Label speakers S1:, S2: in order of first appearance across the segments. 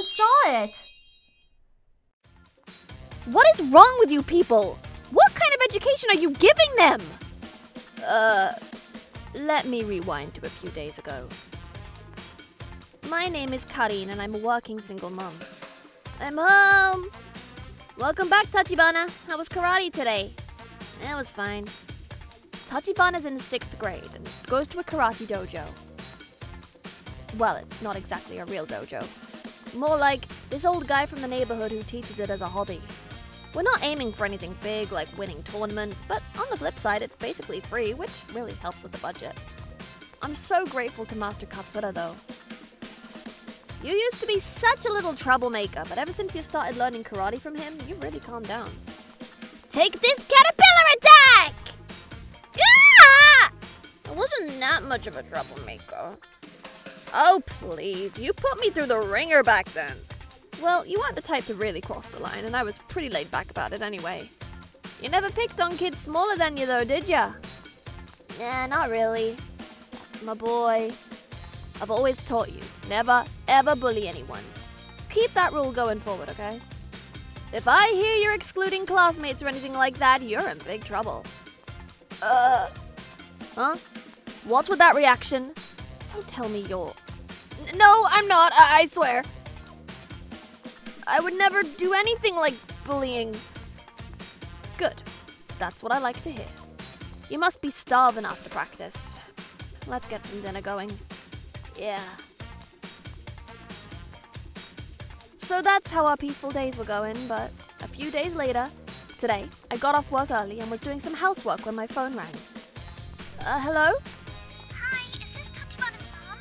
S1: saw it!
S2: What is wrong with you people? What kind of education are you giving them? Let me rewind to a few days ago. My name is Karin and I'm a working single mom. I'm home! Welcome back, Tachibana. How was karate today? It was fine. Tachibana's in 6th grade and goes to a karate dojo. Well, it's not exactly a real dojo. More like this old guy from the neighborhood who teaches it as a hobby. We're not aiming for anything big like winning tournaments, but on the flip side, it's basically free, which really helped with the budget. I'm so grateful to Master Katsura, though. You used to be such a little troublemaker, but ever since you started learning karate from him, you've really calmed down. Take this caterpillar attack! Ah! I wasn't that much of a troublemaker. Oh, please, you put me through the ringer back then. Well, you weren't the type to really cross the line, and I was pretty laid back about it anyway. You never picked on kids smaller than you, though, did ya? Nah, not really. That's my boy. I've always taught you, never, ever bully anyone. Keep that rule going forward, okay? If I hear you're excluding classmates or anything like that, you're in big trouble. Huh? What's with that reaction? Don't tell me you're... No, I'm not, I swear. I would never do anything like bullying. Good. That's what I like to hear. You must be starving after practice. Let's get some dinner going. Yeah. So that's how our peaceful days were going, but a few days later, today, I got off work early and was doing some housework when my phone rang. Hello?
S3: Hi, is this Tachibana's mom?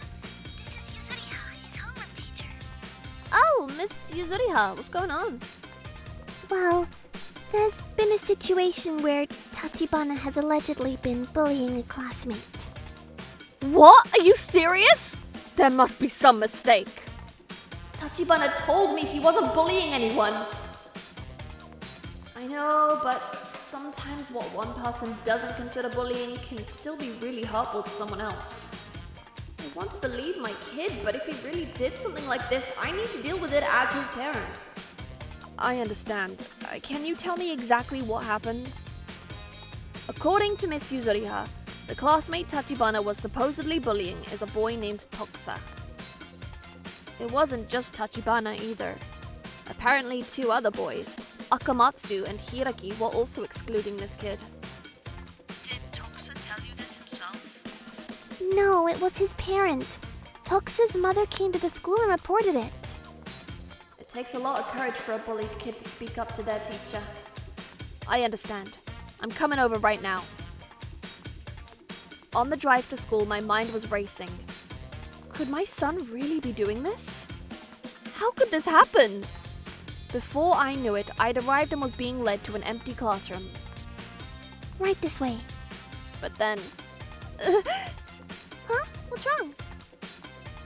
S3: This is Yuzuriha, his homeroom teacher.
S2: Oh, Miss Yuzuriha, what's going on?
S3: Well, there's been a situation where Tachibana has allegedly been bullying a classmate.
S2: What? Are you serious? There must be some mistake. Tachibana told me he wasn't bullying anyone. I know, but sometimes what one person doesn't consider bullying can still be really hurtful to someone else. I want to believe my kid, but if he really did something like this, I need to deal with it as his parent. I understand. Can you tell me exactly what happened? According to Miss Yuzuriha, the classmate Tachibana was supposedly bullying is a boy named Tokusa. It wasn't just Tachibana either. Apparently 2 other boys, Akamatsu and Hiraki, were also excluding this kid. Did Tokusa tell you this himself?
S3: No, it was his parent. Tokusa's mother came to the school and reported it.
S2: It takes a lot of courage for a bullied kid to speak up to their teacher. I understand. I'm coming over right now. On the drive to school, my mind was racing. Could my son really be doing this? How could this happen? Before I knew it, I'd arrived and was being led to an empty classroom.
S3: Right this way.
S2: But then...
S3: Huh? What's wrong?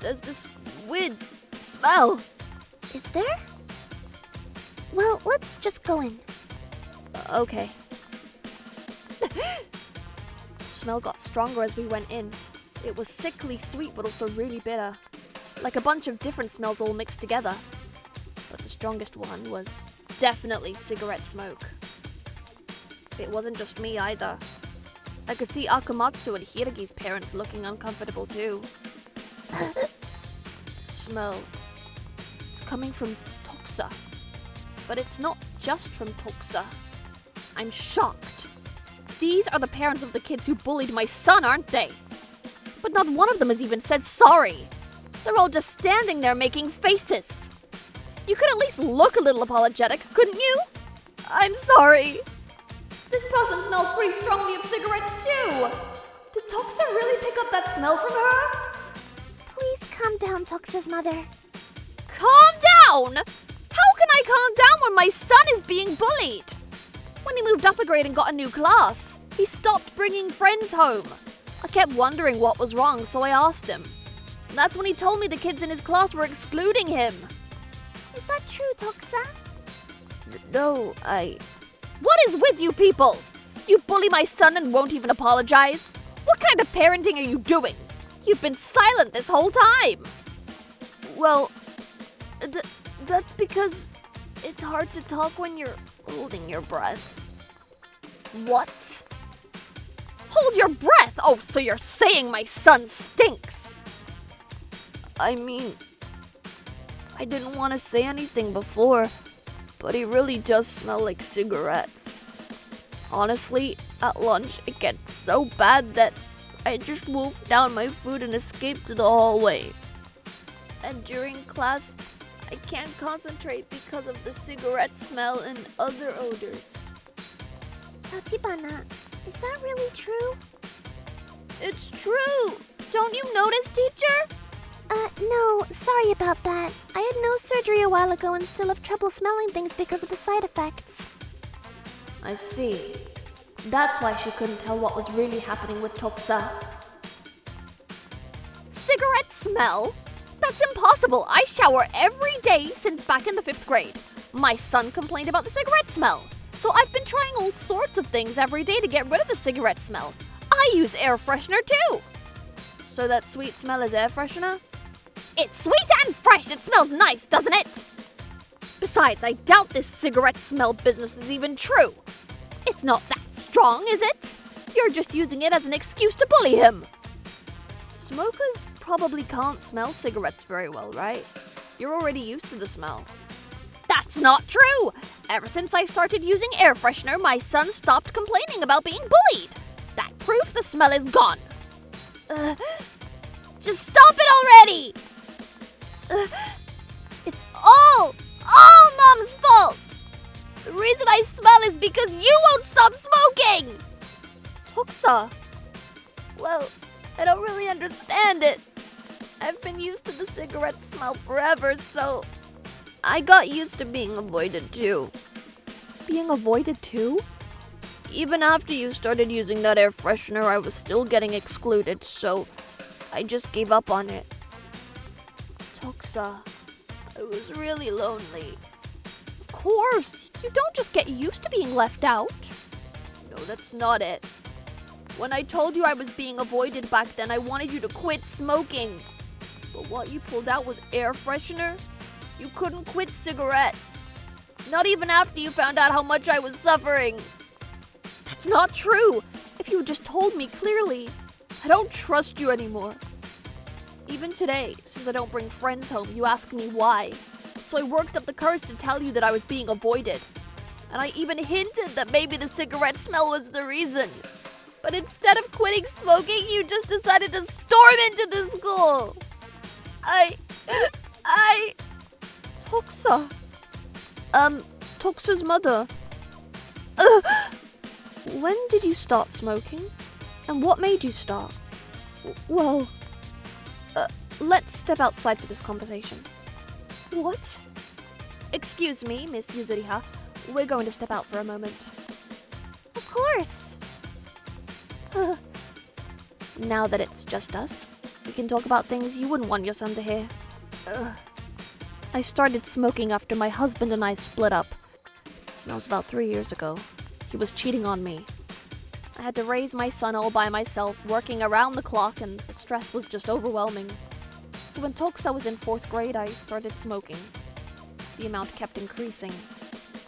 S2: There's this weird smell.
S3: Is there? Well, let's just go in.
S2: Okay. The smell got stronger as we went in. It was sickly sweet but also really bitter. Like a bunch of different smells all mixed together. But the strongest one was definitely cigarette smoke. It wasn't just me either. I could see Akamatsu and Hiragi's parents looking uncomfortable too. The smell. It's coming from Tokusa. But it's not just from Tokusa. I'm shocked. These are the parents of the kids who bullied my son, aren't they? But not one of them has even said sorry. They're all just standing there making faces. You could at least look a little apologetic, couldn't you? I'm sorry. This person smells pretty strongly of cigarettes too. Did Tokusa really pick up that smell from her?
S3: Please calm down, Tokusa's mother.
S2: Calm down? How can I calm down when my son is being bullied? When he moved up a grade and got a new class, he stopped bringing friends home. I kept wondering what was wrong, so I asked him. That's when he told me the kids in his class were excluding him.
S3: Is that true, Tokusa?
S2: No, What is with you people? You bully my son and won't even apologize? What kind of parenting are you doing? You've been silent this whole time. Well, That's because it's hard to talk when you're holding your breath. What? Hold your breath? Oh, so you're saying my son stinks? I mean, I didn't want to say anything before, but he really does smell like cigarettes. Honestly, at lunch, it gets so bad that I just wolf down my food and escape to the hallway. And during class, I can't concentrate because of the cigarette smell and other odors.
S3: Tachibana, is that really true?
S2: It's true! Don't you notice, teacher?
S3: No, sorry about that. I had nose surgery a while ago and still have trouble smelling things because of the side effects.
S2: I see. That's why she couldn't tell what was really happening with Tokusa. Cigarette smell? That's impossible. I shower every day since back in the 5th grade. My son complained about the cigarette smell. So I've been trying all sorts of things every day to get rid of the cigarette smell. I use air freshener too. So that sweet smell is air freshener? It's sweet and fresh. It smells nice, doesn't it? Besides, I doubt this cigarette smell business is even true. It's not that strong, is it? You're just using it as an excuse to bully him. Smokers probably can't smell cigarettes very well, right? You're already used to the smell. That's not true! Ever since I started using air freshener, my son stopped complaining about being bullied. That proves the smell is gone. Just stop it already! It's all Mom's fault! The reason I smell is because you won't stop smoking! Tokusa. Well, I don't really understand it. I've been used to the cigarette smell forever, so I got used to being avoided too. Being avoided too? Even after you started using that air freshener, I was still getting excluded, so I just gave up on it. Tokusa, I was really lonely. Of course, you don't just get used to being left out. No, that's not it. When I told you I was being avoided back then, I wanted you to quit smoking. But what you pulled out was air freshener. You couldn't quit cigarettes. Not even after you found out how much I was suffering. That's not true. If you had just told me clearly, I don't trust you anymore. Even today, since I don't bring friends home, you ask me why. So I worked up the courage to tell you that I was being avoided. And I even hinted that maybe the cigarette smell was the reason. But instead of quitting smoking, you just decided to storm into the school. Tokusa. Tokusa's mother. When did you start smoking? And what made you start? Well, let's step outside for this conversation. What? Excuse me, Miss Yuzuriha. We're going to step out for a moment.
S3: Of course.
S2: Now that it's just us, we can talk about things you wouldn't want your son to hear. I started smoking after my husband and I split up. That was about 3 years ago. He was cheating on me. I had to raise my son all by myself, working around the clock, and the stress was just overwhelming. So when Tokusa was in 4th grade, I started smoking. The amount kept increasing,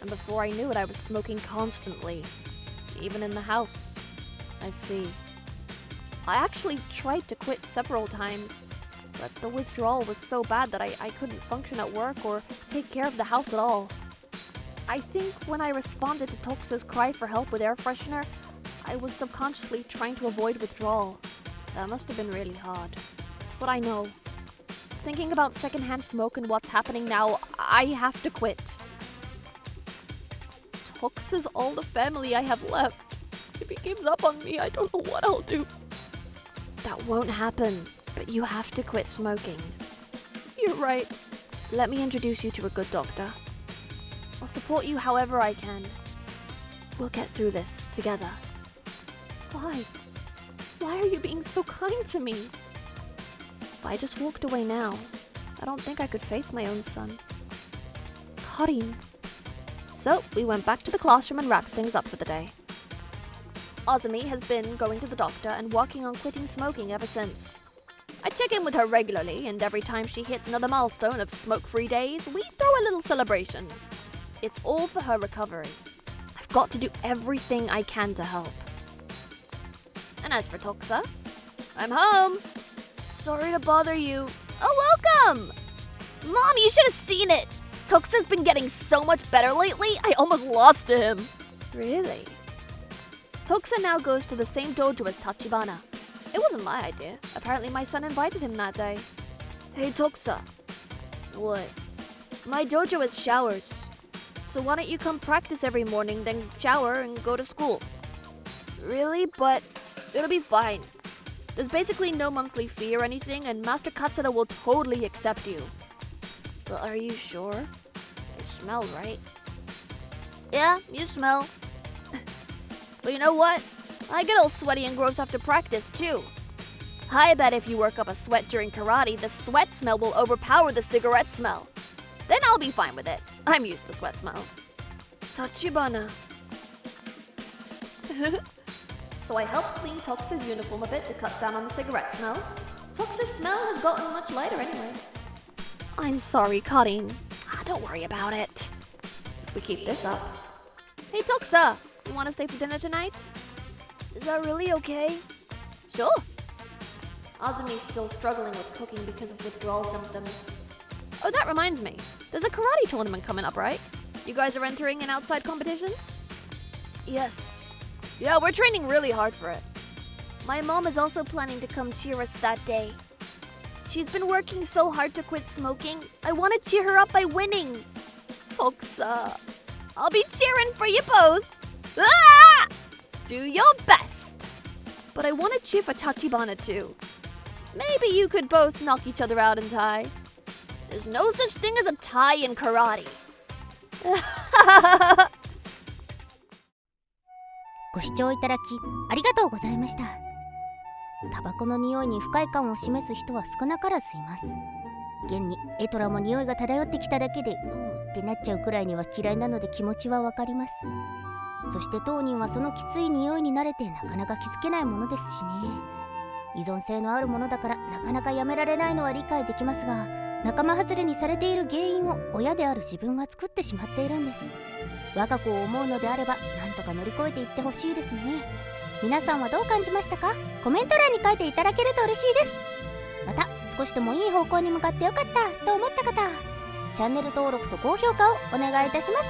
S2: and before I knew it, I was smoking constantly, even in the house. I see. I actually tried to quit several times, but the withdrawal was so bad that I couldn't function at work or take care of the house at all. I think when I responded to Tokusa's cry for help with air freshener, I was subconsciously trying to avoid withdrawal. That must have been really hard. But I know. Thinking about secondhand smoke and what's happening now, I have to quit. Tokusa's all the family I have left. If he gives up on me, I don't know what I'll do. That won't happen, but you have to quit smoking. You're right. Let me introduce you to a good doctor. I'll support you however I can. We'll get through this together. Why? Why are you being so kind to me? If I just walked away now, I don't think I could face my own son. Karin. So, we went back to the classroom and wrapped things up for the day. Azumi has been going to the doctor and working on quitting smoking ever since. I check in with her regularly, and every time she hits another milestone of smoke-free days, we throw a little celebration. It's all for her recovery. I've got to do everything I can to help. And as for Tokusa, I'm home. Sorry to bother you. Oh, welcome! Mom, you should have seen it. Tokusa's been getting so much better lately, I almost lost to him. Really? Tokusa now goes to the same dojo as Tachibana. It wasn't my idea. Apparently my son invited him that day. Hey, Tokusa. What? My dojo has showers. So why don't you come practice every morning, then shower and go to school? Really? But it'll be fine. There's basically no monthly fee or anything, and Master Katsura will totally accept you. But are you sure? You smell right. Yeah, you smell. But you know what? I get all sweaty and gross after practice, too. I bet if you work up a sweat during karate, the sweat smell will overpower the cigarette smell. Then I'll be fine with it. I'm used to sweat smell. Tachibana. So I helped clean Tokusa's uniform a bit to cut down on the cigarette smell. Tokusa's smell has gotten much lighter anyway. I'm sorry, Karin. Don't worry about it. If we keep this up. Hey, Tokusa, you want to stay for dinner tonight? Is that really okay? Sure. Azumi's still struggling with cooking because of withdrawal symptoms. Oh, that reminds me. There's a karate tournament coming up, right? You guys are entering an outside competition? Yes. Yeah, we're training really hard for it. My mom is also planning to come cheer us that day. She's been working so hard to quit smoking. I want to cheer her up by winning. Tokusa, I'll be cheering for you both. Ah! Do your best. But I want to cheer for Tachibana too. Maybe you could both knock each other out in tie. There's no such thing as a tie in karate.
S1: ご視聴いただきありがとうございました。タバコの匂いに不快感を示す人は少なからずいます。現にエトラも匂いが漂ってきただけでうーってなっちゃうくらいには嫌いなので気持ちはわかります。そして当人はそのきつい匂いに慣れてなかなか気づけないものですしね。依存性のあるものだからなかなかやめられないのは理解できますが、仲間外れにされている原因を親である自分が作ってしまっているんです。我が子を思うのであればなんとか乗り越えていってほしいですね。皆さんはどう感じましたか？コメント欄に書いていただけると嬉しいです。また少しでもいい方向に向かってよかったと思った方、チャンネル登録と高評価をお願いいたします。